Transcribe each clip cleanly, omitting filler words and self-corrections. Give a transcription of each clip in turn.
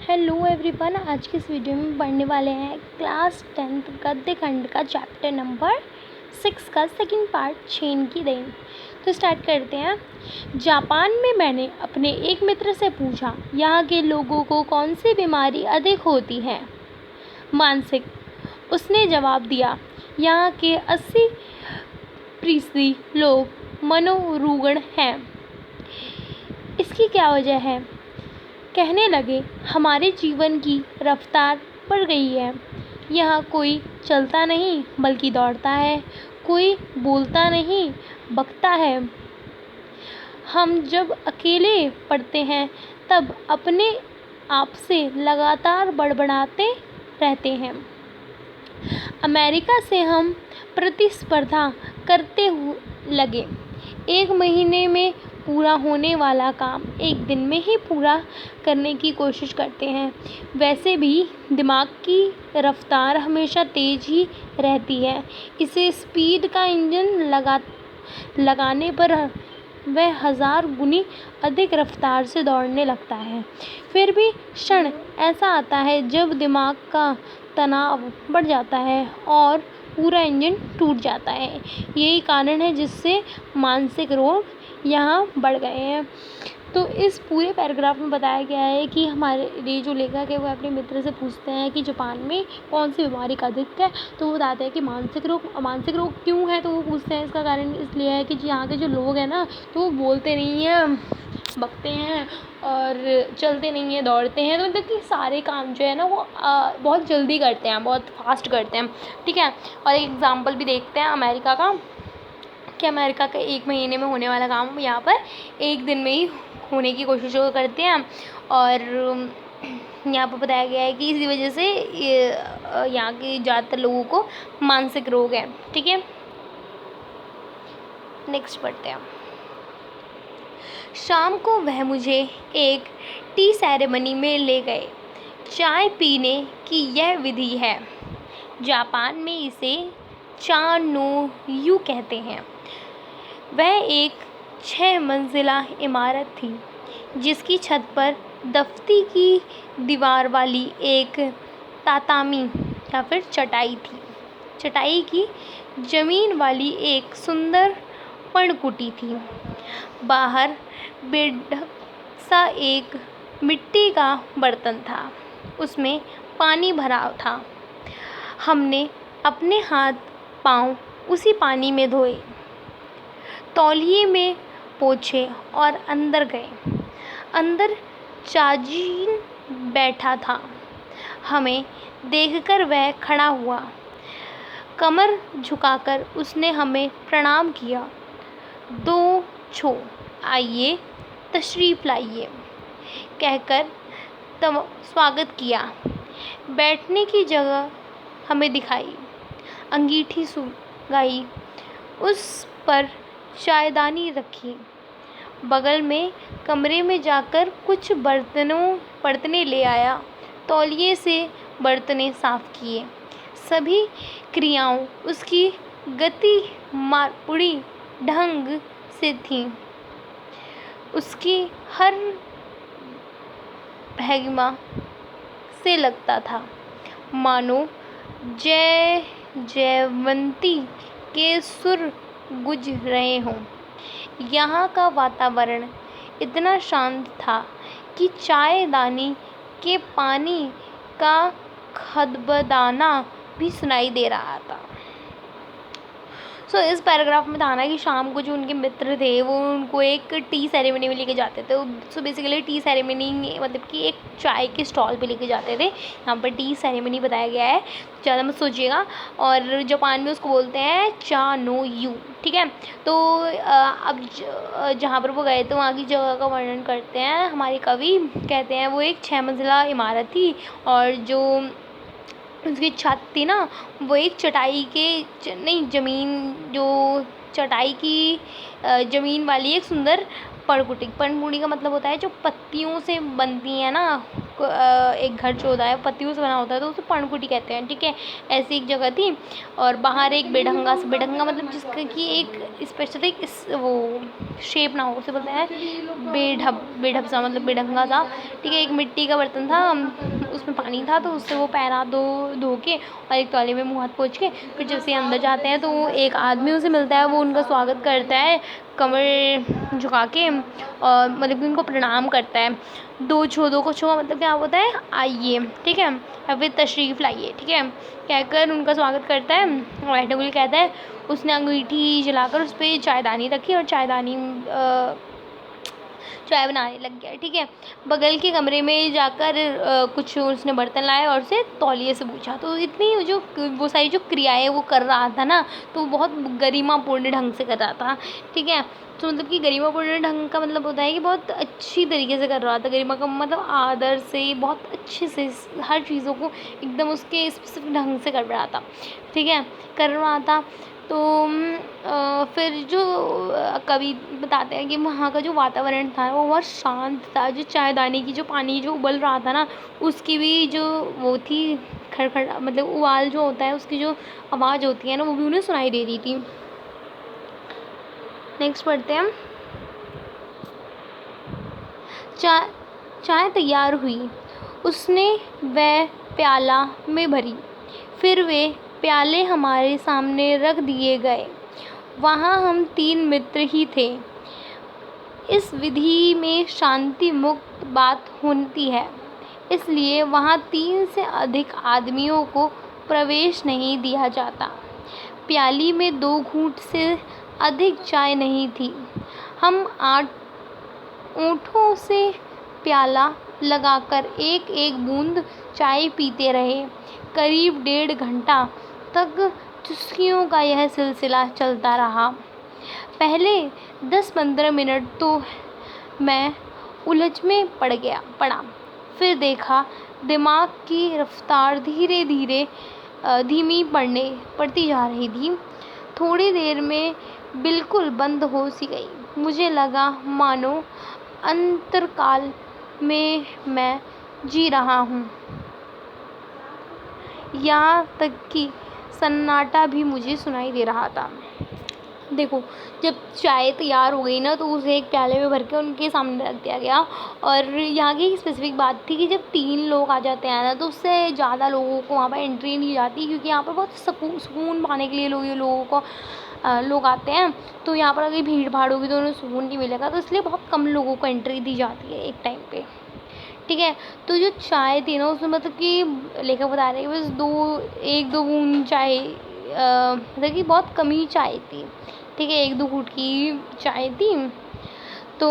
Hello everyone, आज की इस वीडियो में पढ़ने वाले हैं क्लास 10th गद्य खंड का चैप्टर नंबर 6 का सेकंड पार्ट छेन की देन। तो स्टार्ट करते हैं। जापान में मैंने अपने एक मित्र से पूछा, यहाँ के लोगों को कौन सी बीमारी अधिक होती है? मानसिक। उसने जवाब दिया, यहाँ के 80% लोग मनोरुग्ण हैं। इसकी क्या वजह है? कहने लगे, हमारे जीवन की रफ्तार बढ़ गई है। यहाँ कोई चलता नहीं बल्कि दौड़ता है, कोई बोलता नहीं बकता है। हम जब अकेले पढ़ते हैं तब अपने आप से लगातार बड़बड़ाते रहते हैं। अमेरिका से हम प्रतिस्पर्धा करते लगे। 1 महीने में पूरा होने वाला काम 1 दिन में ही पूरा करने की कोशिश करते हैं। वैसे भी दिमाग की रफ्तार हमेशा तेज ही रहती है। इसे स्पीड का इंजन लगाने पर वह 1000 गुनी अधिक रफ्तार से दौड़ने लगता है। फिर भी क्षण ऐसा आता है जब दिमाग का तनाव बढ़ जाता है और पूरा इंजन टूट जाता है। यही कारण है जिससे मानसिक रोग यहाँ बढ़ गए हैं। तो इस पूरे पैराग्राफ में बताया गया है कि हमारे जो लेखक है वो अपने मित्र से पूछते हैं कि जापान में कौन सी बीमारी का अधिक है। तो वो बताते हैं कि मानसिक रोग क्यों है। तो वो पूछते हैं इसका कारण इसलिए है कि यहाँ के जो लोग हैं ना, तो वो बोलते नहीं हैं, बकते हैं और चलते नहीं हैं, दौड़ते हैं। तो मतलब कि सारे काम जो है ना वो बहुत जल्दी करते हैं, बहुत फास्ट करते हैं। ठीक है। और एक एग्जाम्पल भी देखते हैं अमेरिका का, कि अमेरिका का 1 महीने में होने वाला काम यहाँ पर 1 दिन में ही होने की कोशिश करते हैं। और यहाँ पर बताया गया है कि इसी वजह से यहाँ के ज़्यादातर लोगों को मानसिक रोग है। ठीक है, नेक्स्ट पढ़ते हैं। शाम को वह मुझे एक टी सेरेमनी में ले गए। चाय पीने की यह विधि है। जापान में इसे चा नो यू कहते हैं। वह एक 6 मंजिला इमारत थी जिसकी छत पर दफ्ती की दीवार वाली एक तातामी या फिर चटाई की जमीन वाली एक सुंदर पर्णकुटी थी। बाहर बेढक सा एक मिट्टी का बर्तन था, उसमें पानी भरा था। हमने अपने हाथ पाँव उसी पानी में धोए, तौलिए में पोंछे और अंदर गए। अंदर चाजीन बैठा था। हमें देखकर वह खड़ा हुआ। कमर झुकाकर उसने हमें प्रणाम किया। 2 छो, आइए तशरीफ़ लाइए कहकर स्वागत किया। बैठने की जगह हमें दिखाई, अंगीठी सुलगाई, उस पर चायदानी रखी। बगल में कमरे में जाकर कुछ बर्तनें ले आया। तौलिए से बर्तनें साफ़ किए। सभी क्रियाओं उसकी गति मारपुड़ी ढंग से थी। उसकी हर भंगिमा से लगता था मानो जयवंती के सुर गुज रहे हों। यहाँ का वातावरण इतना शांत था कि चायदानी के पानी का खदबदाना भी सुनाई दे रहा था। इस पैराग्राफ में था ना कि शाम को जो उनके मित्र थे वो उनको एक टी सेरेमनी में लेके जाते थे। बेसिकली टी सेरेमनी मतलब कि एक चाय के स्टॉल पे लेके जाते थे। यहाँ पर टी सेरेमनी बताया गया है, ज़्यादा मत सोचिएगा। और जापान में उसको बोलते हैं चा नो यू। ठीक है। तो अब जहाँ पर वो गए थे वहाँ की जगह का वर्णन करते हैं हमारे कवि। कहते हैं वो एक 6 मंजिला इमारत थी और जो उसकी छत थी ना वो एक चटाई की ज़मीन वाली एक सुंदर पर्णकुटी का मतलब होता है जो पत्तियों से बनती है ना, एक घर जो होता है पत्तियों से बना होता है तो उसे पर्णकुटी कहते हैं, ठीक है। ऐसी एक जगह थी और बाहर एक बेढंगा मतलब जिसका कि एक स्पेसिफिक वो शेप ना हो, उसे बोलते हैं बेढब सा, मतलब बेढंगा सा, ठीक है। एक मिट्टी का बर्तन था, उसमें पानी था, तो उससे वो पैर हाथ धो के और एक तौलिए में मुँह हाथ पोंछ के फिर जब से अंदर जाते हैं तो एक आदमी उनसे मिलता है, वो उनका स्वागत करता है कमर झुका के और मतलब कि उनको प्रणाम करता है। दो को छुआ मतलब क्या होता है, आइए, ठीक है, या फिर तशरीफ़ लाइए, ठीक है, कहकर उनका स्वागत करता है और बैठने के लिए कहता है। उसने अंगीठी जलाकर उस पर चायदानी रखी और चाय बनाने लग गया, ठीक है। बगल के कमरे में जाकर कुछ उसने बर्तन लाए और उसे तौलिए से पूछा। तो इतनी जो वो सारी जो क्रियाएं वो कर रहा था ना, तो बहुत गरिमापूर्ण ढंग से कर रहा था, ठीक है। तो मतलब कि गरिमापूर्ण ढंग का मतलब होता है कि बहुत अच्छी तरीके से कर रहा था। गरिमा का मतलब आदर से, बहुत अच्छे से हर चीज़ों को एकदम उसके स्पेसिफिक ढंग से कर रहा था, ठीक है, कर रहा था। तो फिर जो कवि बताते हैं कि वहाँ का जो वातावरण था वो बहुत शांत था। जो चायदानी की जो पानी जो उबल रहा था ना, उसकी भी जो वो थी खड़खड़ मतलब उबाल जो होता है उसकी जो आवाज़ होती है ना, वो भी उन्हें सुनाई दे रही थी। नेक्स्ट पढ़ते हैं। चाय तैयार हुई, उसने वह प्याला में भरी, फिर वे प्याले हमारे सामने रख दिए गए। वहाँ हम 3 मित्र ही थे। इस विधि में शांति मुक्त बात होती है, इसलिए वहाँ 3 से अधिक आदमियों को प्रवेश नहीं दिया जाता। प्याली में 2 घूंट से अधिक चाय नहीं थी। हम 8 ओंठों से प्याला लगाकर एक एक बूंद चाय पीते रहे। करीब 1.5 घंटा तक चुस्कियों का यह सिलसिला चलता रहा। पहले 10-15 मिनट तो मैं उलझ में पड़ा। फिर देखा दिमाग की रफ्तार धीरे धीरे धीमी पड़ती जा रही थी। थोड़ी देर में बिल्कुल बंद हो सी गई। मुझे लगा मानो अंतरकाल में मैं जी रहा हूँ। यहाँ तक कि सन्नाटा भी मुझे सुनाई दे रहा था। देखो, जब चाय तैयार हो गई ना तो उसे एक प्याले में भर के उनके सामने रख दिया गया। और यहाँ की स्पेसिफिक बात थी कि जब 3 लोग आ जाते हैं ना तो उससे ज़्यादा लोगों को वहाँ पर एंट्री नहीं जाती, क्योंकि यहाँ पर बहुत सुकून पाने के लिए लोग आते हैं। तो यहाँ पर अगर भीड़ भाड़ होगी तो उन्हें सुकून नहीं मिलेगा, तो इसलिए बहुत कम लोगों को एंट्री दी जाती है एक टाइम पे, ठीक है। तो जो चाय थी ना उसमें मतलब कि लेखक बता रहे हैं कि बस 1-2 बूंद चाय मतलब कि बहुत कम ही चाय थी, ठीक है, 1-2 घूंट की चाय थी। तो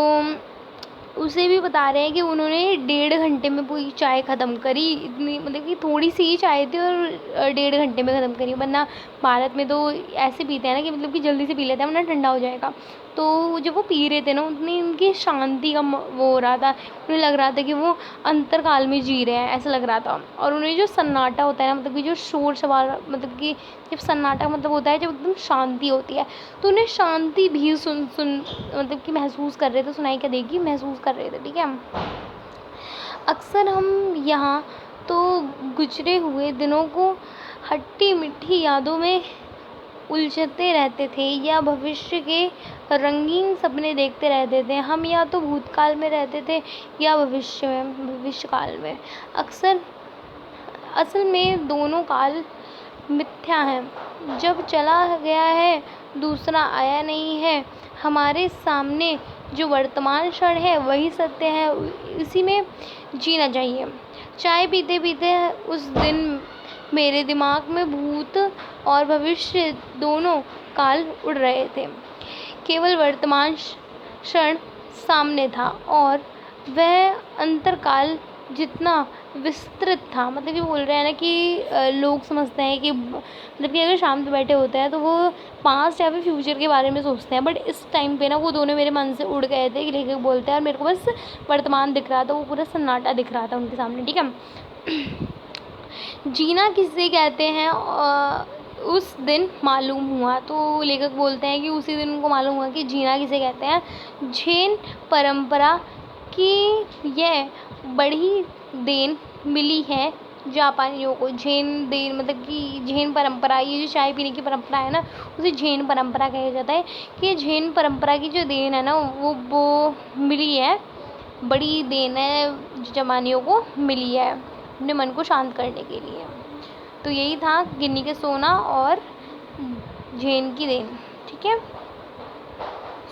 उसे भी बता रहे हैं कि उन्होंने 1.5 घंटे में पूरी चाय ख़त्म करी। इतनी मतलब कि थोड़ी सी ही चाय थी और 1.5 घंटे में ख़त्म करी। वरना भारत में तो ऐसे पीते हैं ना कि मतलब कि जल्दी से पी लेते हैं वरना ठंडा हो जाएगा। तो जब वो पी रहे थे ना उतनी उनकी शांति का वो हो रहा था, उन्हें लग रहा था कि वो अंतरकाल में जी रहे हैं, ऐसा लग रहा था। और उन्हें जो सन्नाटा होता है ना, मतलब कि जो शोर शराबा, मतलब कि जब सन्नाटा मतलब होता है जब एकदम शांति होती है, तो उन्हें शांति भी मतलब कि महसूस कर रहे थे, सुनाई क्या देगी, महसूस कर रहे थे, ठीक है। अक्सर हम यहाँ तो गुजरे हुए दिनों को खट्टी मीठी यादों में उलझते रहते थे या भविष्य के रंगीन सपने देखते रहते थे। हम या तो भूतकाल में रहते थे या भविष्यकाल में। असल में दोनों काल मिथ्या हैं। जब चला गया है दूसरा आया नहीं है। हमारे सामने जो वर्तमान क्षण है वही सत्य है, इसी में जीना चाहिए। चाय पीते पीते उस दिन मेरे दिमाग में भूत और भविष्य दोनों काल उड़ रहे थे। केवल वर्तमान क्षण सामने था और वह अंतरकाल जितना विस्तृत था। मतलब कि बोल रहे हैं ना कि लोग समझते हैं कि मतलब कि अगर शाम को बैठे होते हैं तो वो पास्ट या फिर फ्यूचर के बारे में सोचते हैं, बट इस टाइम पे ना वो दोनों मेरे मन से उड़ गए थे, लेखक बोलते हैं, और मेरे को बस वर्तमान दिख रहा था, वो पूरा सन्नाटा दिख रहा था उनके सामने, ठीक है। जीना किसे कहते हैं उस दिन मालूम हुआ। तो लेखक बोलते हैं कि उसी दिन उनको मालूम हुआ कि जीना किसे कहते हैं। जैन परंपरा की यह बड़ी देन मिली है जापानियों को। झेन देन मतलब कि झेन परंपरा, ये जो चाय पीने की परंपरा है ना, उसे झेन परंपरा कहा जाता है। कि ये झेन परंपरा की जो देन है ना, वो मिली है, बड़ी देन है जो जापानियों को मिली है अपने मन को शांत करने के लिए। तो यही था गिन्नी के सोना और झेन की देन। ठीक है,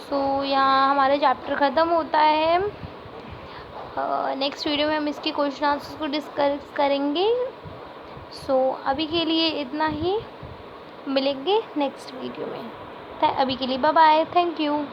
सो यहाँ हमारा चैप्टर ख़त्म होता है। नेक्स्ट वीडियो में हम इसके क्वेश्चन आंसर्स को डिस्कस करेंगे। सो अभी के लिए इतना ही, मिलेंगे नेक्स्ट वीडियो में। अभी के लिए बाय बाय, थैंक यू।